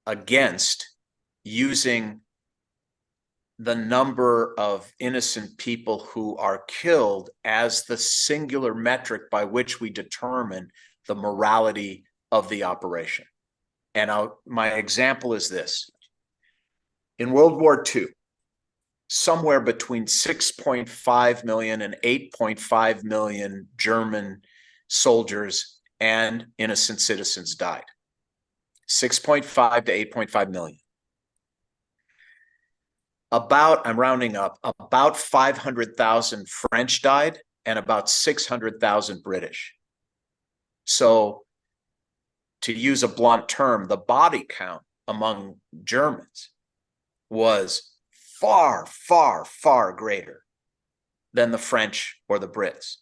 against using the number of innocent people who are killed as the singular metric by which we determine the morality of the operation. And my example is this. In World War II, somewhere between 6.5 million and 8.5 million German soldiers and innocent citizens died. 6.5 to 8.5 million. I'm rounding up, about 500,000 French died and about 600,000 British. So, to use a blunt term, the body count among Germans was far, far, far greater than the French or the Brits.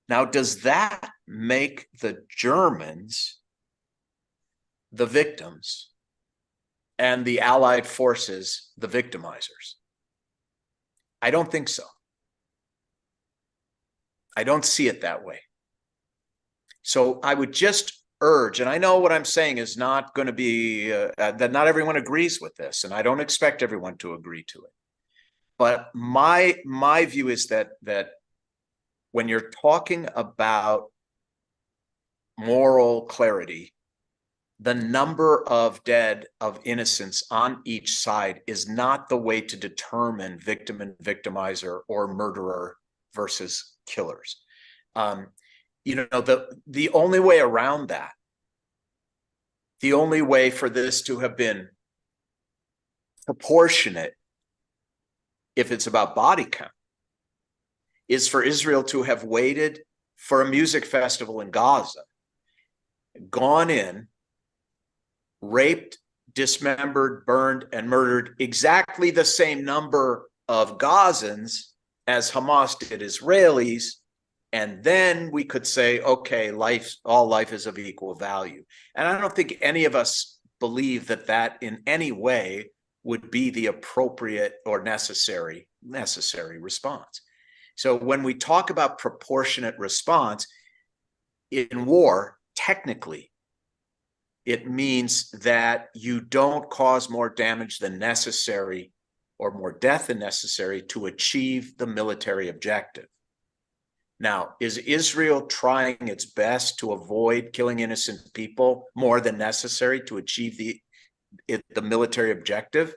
Now, does that make the Germans the victims and the Allied forces the victimizers? I don't think so. I don't see it that way. So I would just urge, and I know what I'm saying is not going to be, that not everyone agrees with this, and I don't expect everyone to agree to it. But my view is that when you're talking about moral clarity, the number of dead of innocents on each side is not the way to determine victim and victimizer or murderer versus killers. The only way around that, the only way for this to have been proportionate, if it's about body count, is for Israel to have waited for a music festival in Gaza, gone in, raped, dismembered, burned, and murdered exactly the same number of Gazans as Hamas did Israelis, and then we could say, okay, all life is of equal value. And I don't think any of us believe that in any way would be the appropriate or necessary response. So when we talk about proportionate response in war, technically, it means that you don't cause more damage than necessary or more death than necessary to achieve the military objective. Now, is Israel trying its best to avoid killing innocent people more than necessary to achieve the military objective?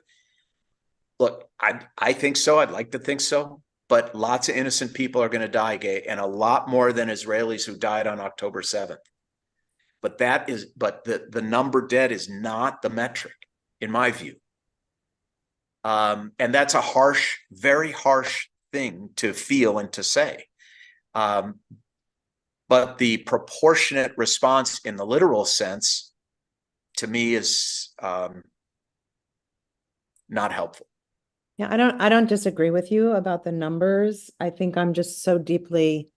Look, I think so. I'd like to think so. But lots of innocent people are going to die, Gay, and a lot more than Israelis who died on October 7th. But the number dead is not the metric, in my view. And that's a harsh, very harsh thing to feel and to say. But the proportionate response in the literal sense, to me, is not helpful. Yeah, I don't disagree with you about the numbers. I think I'm just so deeply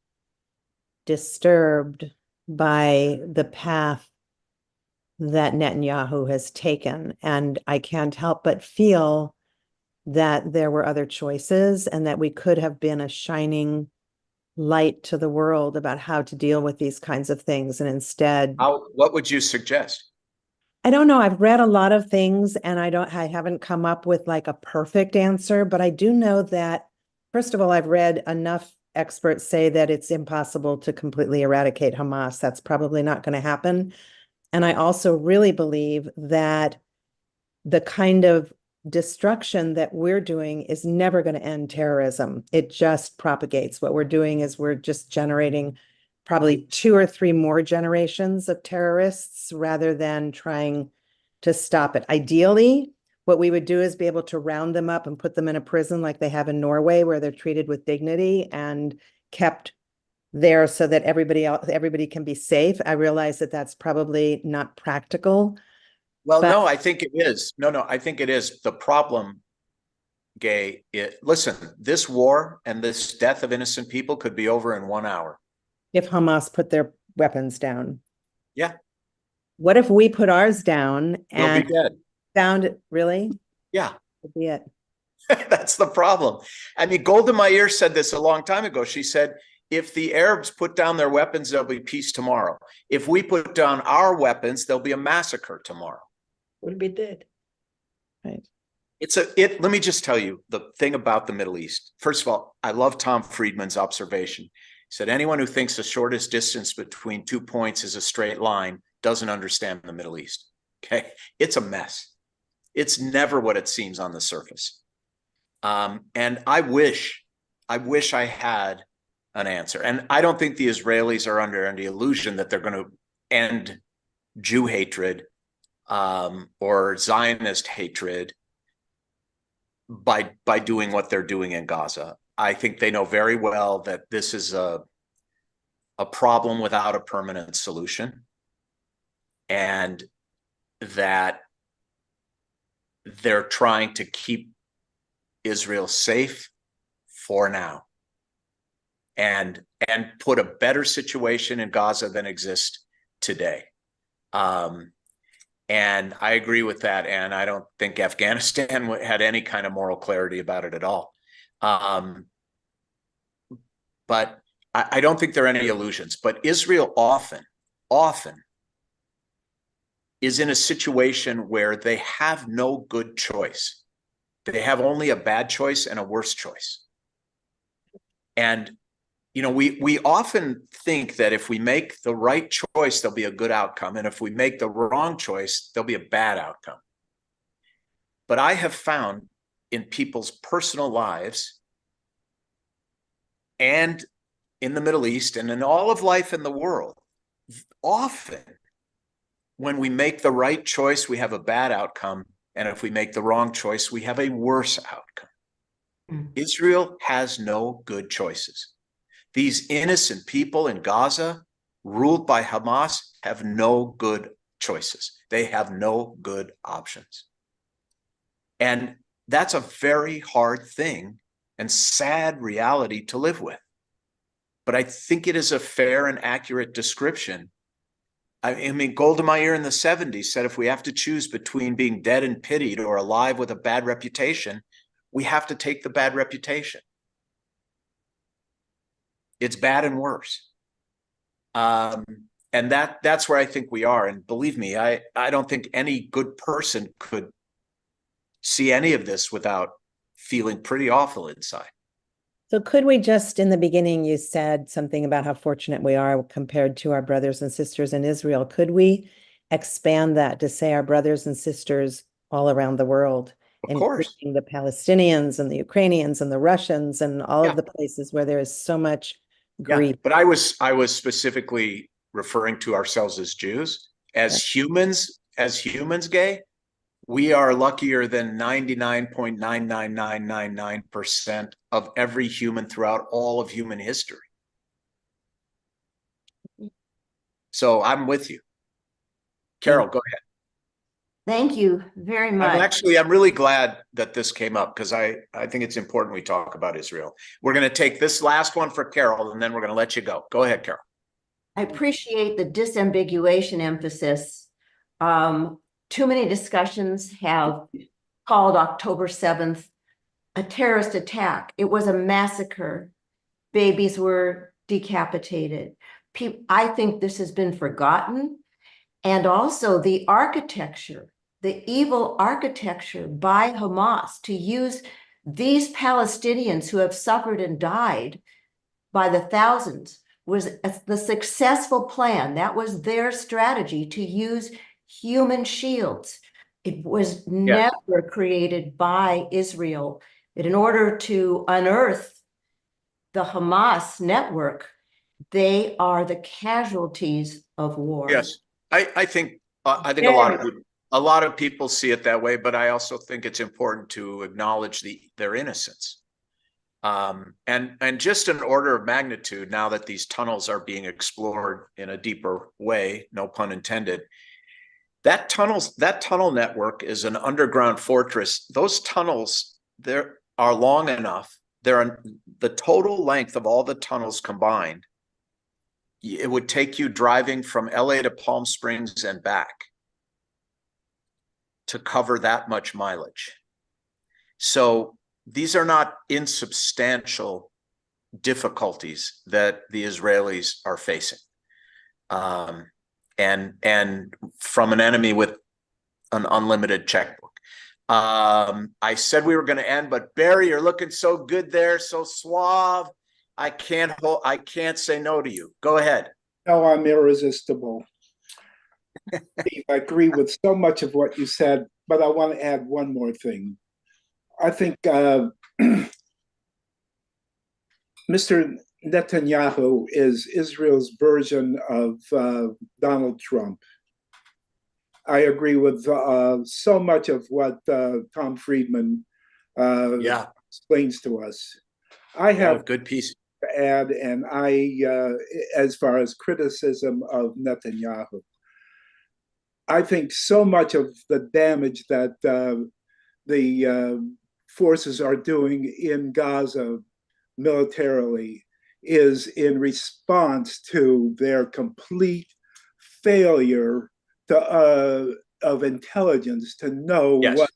disturbed by the path that Netanyahu has taken. And I can't help but feel that there were other choices and that we could have been a shining light to the world about how to deal with these kinds of things. And instead, what would you suggest? I don't know. I've read a lot of things and I haven't come up with like a perfect answer, but I do know that, first of all, I've read enough experts say that it's impossible to completely eradicate Hamas. That's probably not going to happen. And I also really believe that the kind of destruction that we're doing is never going to end terrorism. It just propagates. What we're doing is we're just generating probably 2 or 3 more generations of terrorists rather than trying to stop it. Ideally, what we would do is be able to round them up and put them in a prison like they have in Norway, where they're treated with dignity and kept there so that everybody can be safe. I realize that that's probably not practical. Well, no, I think it is. No, I think it is. The problem, Gay, listen, this war and this death of innocent people could be over in 1 hour. If Hamas put their weapons down. Yeah. What if we put ours down and we'll be dead. Found it? Really? Yeah. That'd be it. That's the problem. I mean, Golda Meir said this a long time ago. She said, if the Arabs put down their weapons, there'll be peace tomorrow. If we put down our weapons, there'll be a massacre tomorrow. We'll be dead. Right. Let me just tell you the thing about the Middle East. First of all, I love Tom Friedman's observation. He said, anyone who thinks the shortest distance between 2 points is a straight line doesn't understand the Middle East. Okay. It's a mess. It's never what it seems on the surface. And I wish I had an answer. And I don't think the Israelis are under any illusion that they're going to end Jew hatred or Zionist hatred by doing what they're doing in Gaza. I think they know very well that this is a problem without a permanent solution. And that they're trying to keep Israel safe for now and put a better situation in Gaza than exists today. And I agree with that. And I don't think Afghanistan had any kind of moral clarity about it at all. But I don't think there are any illusions. But Israel often is in a situation where they have no good choice. They have only a bad choice and a worse choice. And, you know, we often think that if we make the right choice, there'll be a good outcome. And if we make the wrong choice, there'll be a bad outcome. But I have found in people's personal lives and in the Middle East and in all of life in the world, often when we make the right choice, we have a bad outcome. And if we make the wrong choice, we have a worse outcome. Israel has no good choices. These innocent people in Gaza, ruled by Hamas, have no good choices. They have no good options. And that's a very hard thing and sad reality to live with. But I think it is a fair and accurate description. I mean, Golda Meir in the 70s said, if we have to choose between being dead and pitied or alive with a bad reputation, we have to take the bad reputation. It's bad and worse. And that's where I think we are. And believe me, I don't think any good person could see any of this without feeling pretty awful inside. So could we just, in the beginning, you said something about how fortunate we are compared to our brothers and sisters in Israel. Could we expand that to say our brothers and sisters all around the world, Of course, including the Palestinians and the Ukrainians and the Russians and all of the places where there is so much grief? But I was specifically referring to ourselves as Jews, as humans, Gay. We are luckier than 99.99999% of every human throughout all of human history. So I'm with you. Carol, go ahead. Thank you very much. I'm really glad that this came up because I think it's important we talk about Israel. We're going to take this last one for Carol and then we're going to let you go. Go ahead, Carol. I appreciate the disambiguation emphasis. Too many discussions have called October 7th a terrorist attack. It was a massacre. Babies were decapitated. I think this has been forgotten. And also the architecture, the evil architecture by Hamas to use these Palestinians who have suffered and died by the thousands was the successful plan. That was their strategy, to use human shields. It was never created by Israel. And in order to unearth the Hamas network, they are the casualties of war. Yes, I think a lot of people see it that way, but I also think it's important to acknowledge their innocence. And just an order of magnitude, now that these tunnels are being explored in a deeper way, no pun intended, that tunnel network is an underground fortress. Those tunnels, there are long enough. The total length of all the tunnels combined, it would take you driving from LA to Palm Springs and back to cover that much mileage. So these are not insubstantial difficulties that the Israelis are facing. And from an enemy with an unlimited checkbook. I said we were going to end, but Barry, you're looking so good there, so suave. I can't say no to you. Go ahead. No, I'm irresistible. Steve, I agree with so much of what you said, but I want to add one more thing. I think Mr. Netanyahu is Israel's version of Donald Trump. I agree with so much of what Tom Friedman explains to us. I have good piece to add, and as far as criticism of Netanyahu, I think so much of the damage that the forces are doing in Gaza militarily is in response to their complete failure of intelligence to know what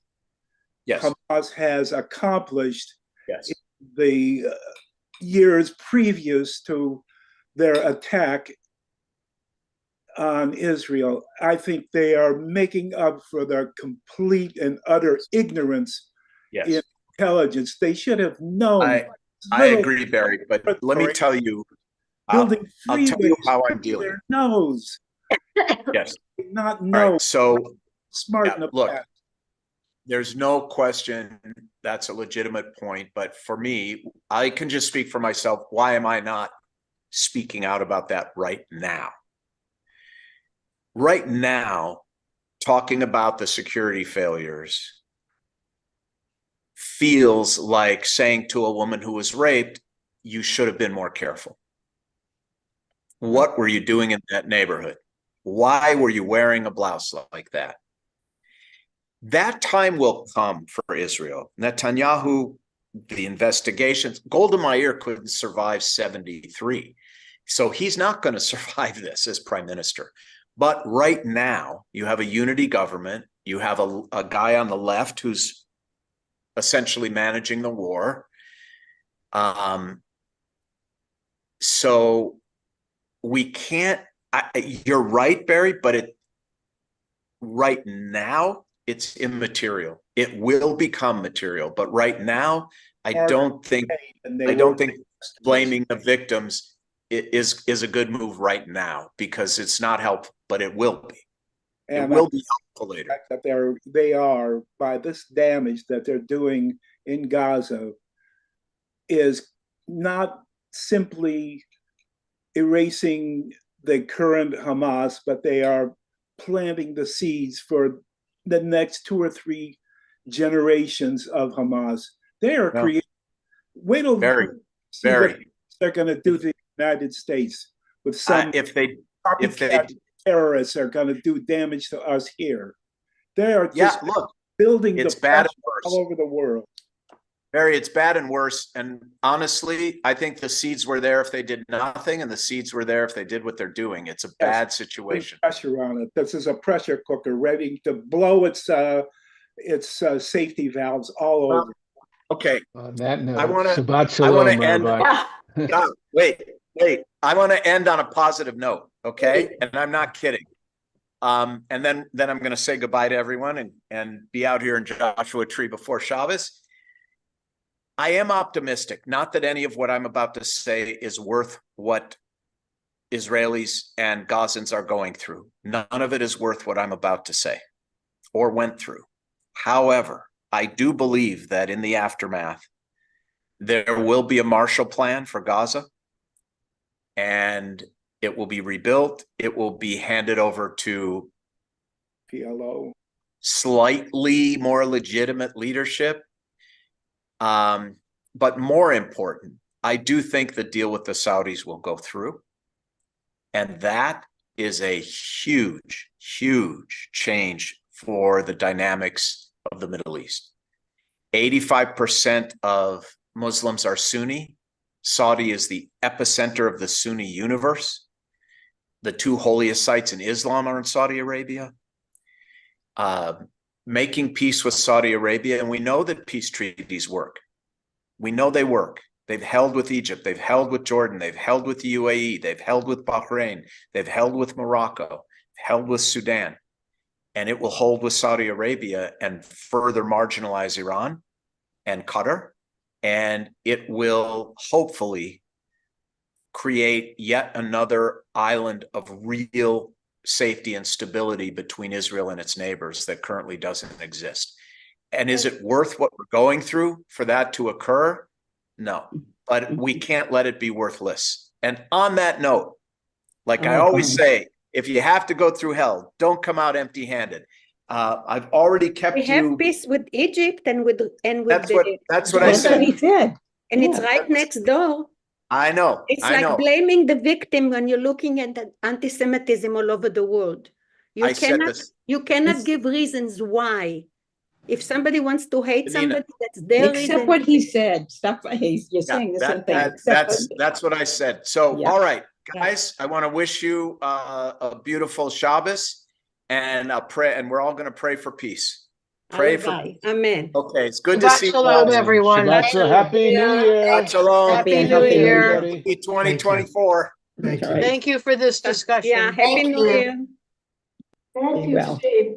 Hamas has accomplished in the years previous to their attack on Israel. I think they are making up for their complete and utter ignorance in intelligence. They should have known. I agree, Barry, but let me tell you, I'll tell you how I'm dealing. Their nose. Yes. Not know. Right, so smart in the look, past. There's no question that's a legitimate point, but for me, I can just speak for myself. Why am I not speaking out about that right now? Right now, talking about the security failures feels like saying to a woman who was raped, you should have been more careful. What were you doing in that neighborhood? Why were you wearing a blouse like that? That time will come for Israel. Netanyahu, the investigations, Golda Meir couldn't survive 73. So he's not going to survive this as prime minister. But right now, you have a unity government. You have a guy on the left who's essentially managing the war. So we can't, you're right, Barry, but right now, it's immaterial. It will become material, but right now, I don't think blaming the victims is a good move right now, because it's not helpful, but it will be. It will be helpful later. That they are, by this damage that they're doing in Gaza, is not simply erasing the current Hamas, but they are planting the seeds for the next 2 or 3 generations of Hamas. They are creating. Wait till they're going to do to the United States with some. If they terrorists are going to do damage to us here. They are just building it's the bad and worse all over the world. Barry, it's bad and worse. And honestly, I think the seeds were there if they did nothing, and the seeds were there if they did what they're doing. It's a bad situation. Pressure on it. This is a pressure cooker ready to blow its safety valves all over. Okay. On that note, I want to end. Wait. I want to end on a positive note. Okay, and I'm not kidding. And then I'm going to say goodbye to everyone and be out here in Joshua Tree before Shabbos. I am optimistic. Not that any of what I'm about to say is worth what Israelis and Gazans are going through. None of it is worth what I'm about to say or went through. However, I do believe that in the aftermath, there will be a Marshall Plan for Gaza, and it will be rebuilt. It will be handed over to PLO, slightly more legitimate leadership. But more important, I do think the deal with the Saudis will go through. And that is a huge, huge change for the dynamics of the Middle East. 85% of Muslims are Sunni. Saudi is the epicenter of the Sunni universe. The 2 holiest sites in Islam are in Saudi Arabia. Making peace with Saudi Arabia, and we know that peace treaties work. We know they work. They've held with Egypt, they've held with Jordan, they've held with the UAE, they've held with Bahrain, they've held with Morocco, held with Sudan, and it will hold with Saudi Arabia and further marginalize Iran and Qatar, and it will hopefully create yet another island of real safety and stability between Israel and its neighbors that currently doesn't exist. And is it worth what we're going through for that to occur? No, but we can't let it be worthless. And on that note, like I always say, if you have to go through hell, don't come out empty-handed. I've already kept we have peace with Egypt and with that's what I said. He did. And it's right next door. I know. It's like blaming the victim when you're looking at the anti-Semitism all over the world. You I said cannot, this. you cannot It's- give reasons why. If somebody wants to hate Janina. somebody, that's their Except reason. what he said. Stop, you're Yeah, saying the same that, thing. that, except that's what I said. So, Yeah. all right, guys, I want to wish you a beautiful Shabbos and a pray, and we're all going to pray for peace. Pray for Bye. Amen. Okay, it's good to Shabbat see you shalom, all. everyone. Shabbat shalom. Happy New Year. Shabbat shalom. Happy New Happy New Year. Everybody. 2024. Thank All you. right. Thank you for this discussion. Yeah, Happy Thank New you. Year. Thank Be you, well. Steve.